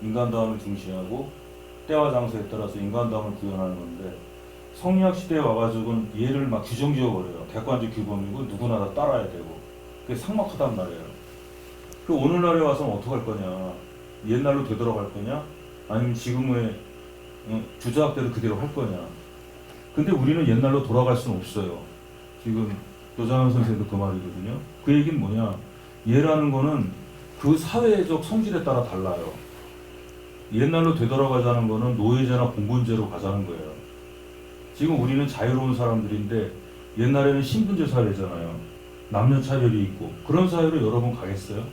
인간다움을 중시하고 때와 장소에 따라서 인간다움을 구현하는 건데 성리학 시대에 와가지고는 예를 막 규정 지어버려요. 객관적 규범이고 누구나 다 따라야 되고 그게 삭막하단 말이에요. 그 오늘날에 와서는 어떡할 거냐. 옛날로 되돌아갈 거냐 아니면 지금의 주자학대로 그대로 할 거냐. 근데 우리는 옛날로 돌아갈 수는 없어요. 지금 조장현 선생님도 그 말이거든요. 그 얘기는 뭐냐. 예라는 거는 그 사회적 성질에 따라 달라요. 옛날로 되돌아가자는 거는 노예제나 봉건제로 가자는 거예요. 지금 우리는 자유로운 사람들인데 옛날에는 신분제 사회잖아요. 남녀 차별이 있고 그런 사회로 여러 번 가겠어요?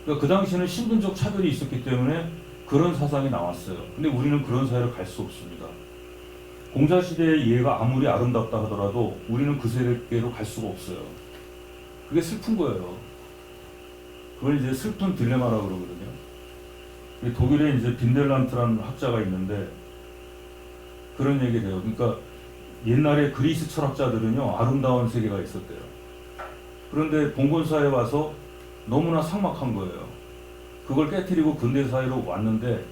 그러니까 그 당시에는 신분적 차별이 있었기 때문에 그런 사상이 나왔어요. 근데 우리는 그런 사회로 갈 수 없습니다. 공자시대의 예가 아무리 아름답다 하더라도 우리는 그 세계로 갈 수가 없어요. 그게 슬픈 거예요. 그걸 이제 슬픈 딜레마라고 그러거든요. 독일에 이제 빈델란트라는 학자가 있는데 그런 얘기를 해요. 그러니까 옛날에 그리스 철학자들은요 아름다운 세계가 있었대요. 그런데 봉건사회에 와서 너무나 삭막한 거예요. 그걸 깨트리고 근대사회로 왔는데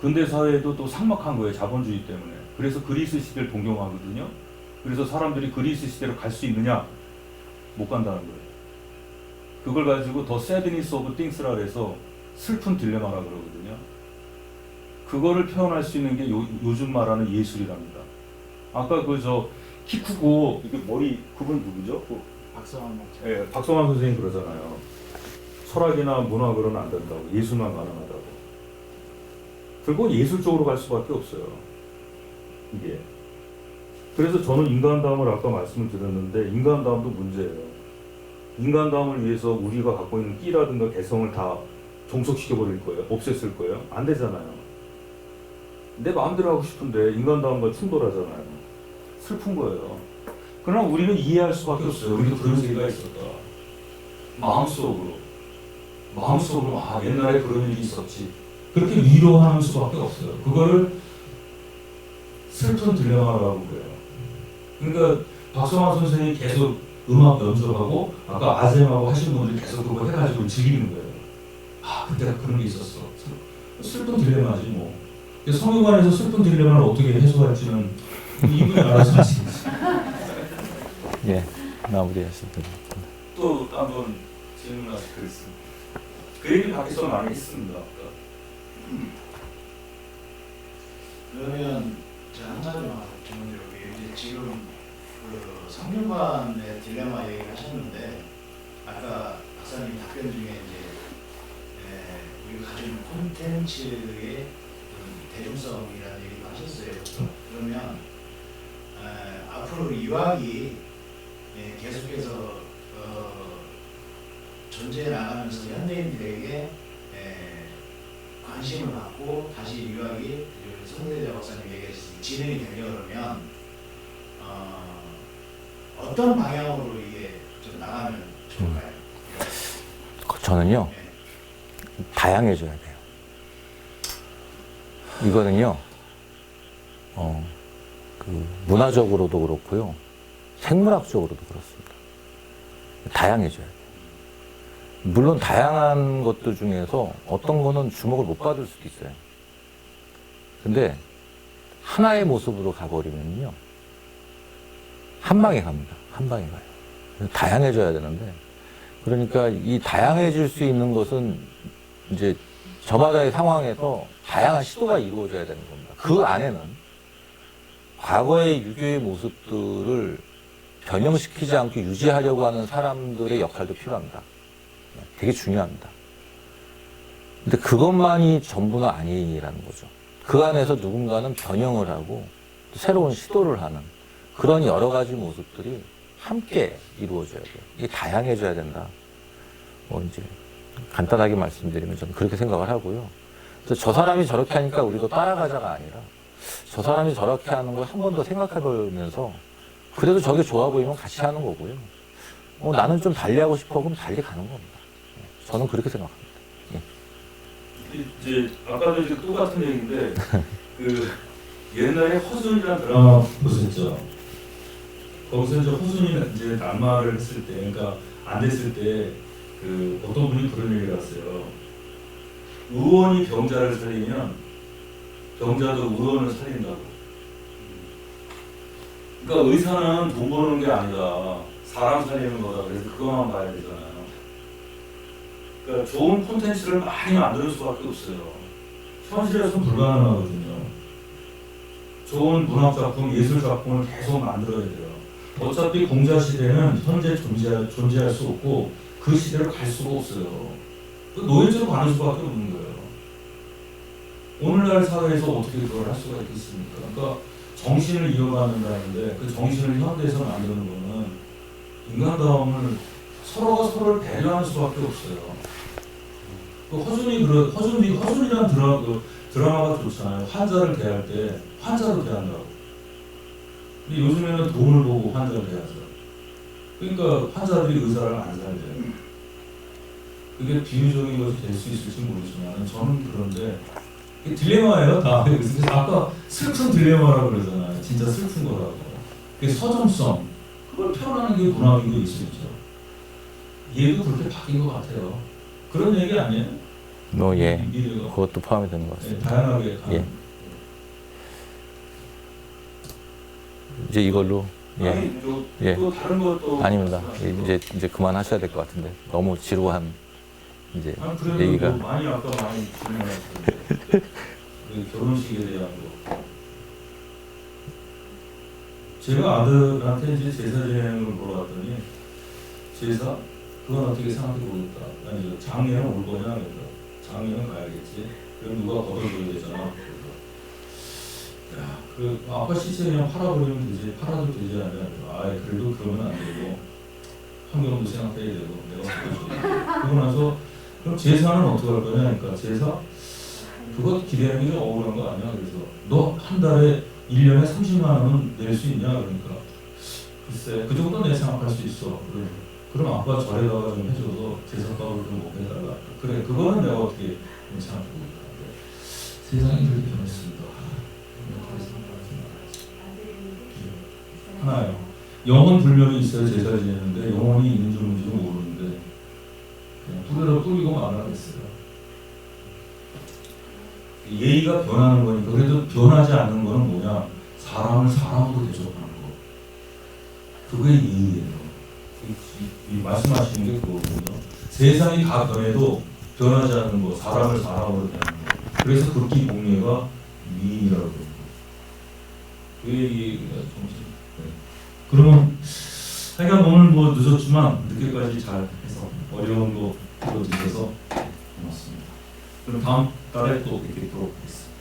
근대사회에도 또 삭막한 거예요. 자본주의 때문에. 그래서 그리스 시대를 동경하거든요. 그래서 사람들이 그리스 시대로 갈 수 있느냐? 못 간다는 거예요. 그걸 가지고 더 sadness of things라 해서 슬픈 딜레마라 그러거든요. 그거를 표현할 수 있는 게 요즘 말하는 예술이랍니다. 아까 그 저 키 크고 이게 머리 그분 누구죠?
박성환 목사.
예, 박성환 선생님 그러잖아요. 철학이나 문학으로는 안 된다고, 예술만 가능하다고. 결국 예술적으로 갈 수밖에 없어요. 이게. 그래서 저는 인간다움을 아까 말씀을 드렸는데 인간다움도 문제예요. 인간다움을 위해서 우리가 갖고 있는 끼라든가 개성을 다 종속시켜버릴 거예요? 없앴을 거예요? 안 되잖아요. 내 마음대로 하고 싶은데 인간다움과 충돌하잖아요. 슬픈 거예요. 그러나 우리는 이해할 수밖에 없어요. 우리도 그런 세계가 있었다. 마음속으로 아 옛날에 그런 일이 있었지. 그렇게 위로하는 수밖에 없어요. 그거를 슬픈 딜레마라고 그래요. 그러니까 박성환 선생님이 계속 음악 연주하고 아까 아셈하고 하신 분들이 계속 그거 해가지고 즐기는 거예요. 아 그때 그런 게 있었어. 슬픈 딜레마지 뭐. 성경관에서 슬픈 딜레마를 어떻게 해소할지는 이분이 알아서 하시겠지.
예, 마무리하시도록.
또 한번 질문하실 거 있습니다. 그 얘기 밖에서 많이 했습니다.
그러면 제가 한 가지만 질문드릴게요. 이제 지금 그 성균관의 딜레마 얘기를 하셨는데 아까 박사님 답변 중에 이제 우리가 가지고 있는 콘텐츠의 대중성이라는 얘기도 하셨어요. 그러면 앞으로 유학이 계속해서 존재해 나가면서 현대인들에게 관심을 받고 다시 유학이 송대자 박사님 얘기했듯이 진행이 되려 그러면 어떤 방향으로 이게 좀 나가면 좋을까요?
저는요, 다양해져야 돼요. 이거는요, 그 문화적으로도 그렇고요, 생물학적으로도 그렇습니다. 다양해져야 돼요. 물론 다양한 것들 중에서 어떤 거는 주목을 못 받을 수도 있어요. 근데 하나의 모습으로 가버리면요, 한 방에 갑니다. 한 방에 가요. 다양해져야 되는데, 그러니까 이 다양해질 수 있는 것은 이제 저마다의 상황에서 다양한 시도가 이루어져야 되는 겁니다. 그 안에는 과거의 유교의 모습들을 변형시키지 않고 유지하려고 하는 사람들의 역할도 필요합니다. 되게 중요합니다. 근데 그것만이 전부는 아니라는 거죠. 그 안에서 누군가는 변형을 하고 또 새로운 시도를 하는 그런 여러 가지 모습들이 함께 이루어져야 돼요. 이게 다양해져야 된다. 뭐 이제 간단하게 말씀드리면 저는 그렇게 생각을 하고요. 그래서 저 사람이 저렇게 하니까 우리도 따라가자가 아니라 저 사람이 저렇게 하는 걸 한 번 더 생각해 보면서 그래도 저게 좋아 보이면 같이 하는 거고요. 나는 좀 달리하고 싶어 그럼 달리 가는 겁니다. 저는 그렇게 생각합니다.
이제 아까도 이제 똑같은 얘기인데 그 옛날에 허준이라는 드라마 보셨죠? 거기서 이제 허준이 이제 남말을 했을 때, 그러니까 안 됐을 때 그 어떤 분이 그런 얘기를 했어요. 의원이 병자를 살리면 병자도 의원을 살린다고. 그러니까 의사는 돈 버는 게 아니다. 사람 살리는 거다. 그래서 그거만 봐야 되잖아요. 그러니까 좋은 콘텐츠를 많이 만들 수밖에 없어요. 현실에서는 불가능하거든요. 좋은 문학 작품, 예술 작품을 계속 만들어야 돼요. 어차피 공자 시대는 현재 존재할 수 없고 그 시대로 갈 수가 없어요. 노예제로 가는 수밖에 없는 거예요. 오늘날 사회에서 어떻게 그걸 할 수가 있겠습니까? 그러니까 정신을 이어받는다는데 그 정신을 현대에서 만드는 거는 인간다움을 서로가 서로를 배려하는 수밖에 없어요. 그 허준이라는 드라마가 좋잖아요. 환자를 대할 때 환자로 대한다고. 근데 요즘에는 돈을 보고 환자를 대하죠. 그러니까 환자들이 의사를 안 살려요. 그게 비유적인 것이 될 수 있을지 모르지만 저는 그런데 딜레마예요. 다. 그래서 아까 슬픈 딜레마라고 그러잖아요. 진짜 슬픈 거라고. 그게 서정성. 그걸 표현하는 게 문학이고 예술이죠. 얘도 그렇게 바뀐 것 같아요. 그런 얘기 아니에요?
예. 그것도 포함이 되는 것 같습니다.
다양하게.
예. 이제 이걸로 예.
아니,
예.
또 다른 것도
아닙니다. 이제 그만하셔야 될 것 같은데 너무 지루한 이제
아니, 그래도
얘기가
뭐 많이 아까 많이 질문하셨는데 그 결혼식에 대한 거 제가 아들한테 이제 제사 진행을 물어봤더니 제사 그건 어떻게 생각해 보겠다. 아니 장례는 올 거냐 그래서 장례는 가야겠지. 그럼 누가 걷어줘야 되잖아. 그래서 야, 그 아빠 시체 그냥 팔아버리면 되지. 팔아도 되지 않냐. 아 그래도 그러면 안 되고 환경도 생각해야 되고 내가 그러고 그러고 나서 그럼 제사는 어떻게 할 거냐. 그러니까 제사 그거 기대하는 게 좀 억울한 거 아니야. 그래서 너 한 달에 1년에 30만 원은 낼 수 있냐. 그러니까 글쎄 그 정도 내 생각할 수 있어. 그럼 아빠 절에다가 좀 해줘서 제사밥을 좀 먹게 해달라. 그래 그거는 내가 어떻게 생각하고 있는데 세상이 그렇게 변했습니다. 하나요. 영혼 불명이 있어야 제사 지내는데 영혼이 있는지 없는지도 모르는데 그냥 뿌리고 말아야겠어요. 예의가 변하는 거니까. 그래도 변하지 않는 거는 뭐냐? 사람을 사람으로 대접하는 거. 그게 예의예요. 이 말씀하시는 게 그거거든요. 세상이 다 변해도 변하지 않는 거, 사람을 사람으로 대하는 거. 그래서 그렇게 공예가 미인이라고 그러는 거. 그 얘기가 정신. 네. 그러면 하여간 오늘 뭐 늦었지만 늦게까지 잘 해서 어려운 거 풀어주셔서 고맙습니다. 그럼 다음 달에 또 뵙도록 하겠습니다.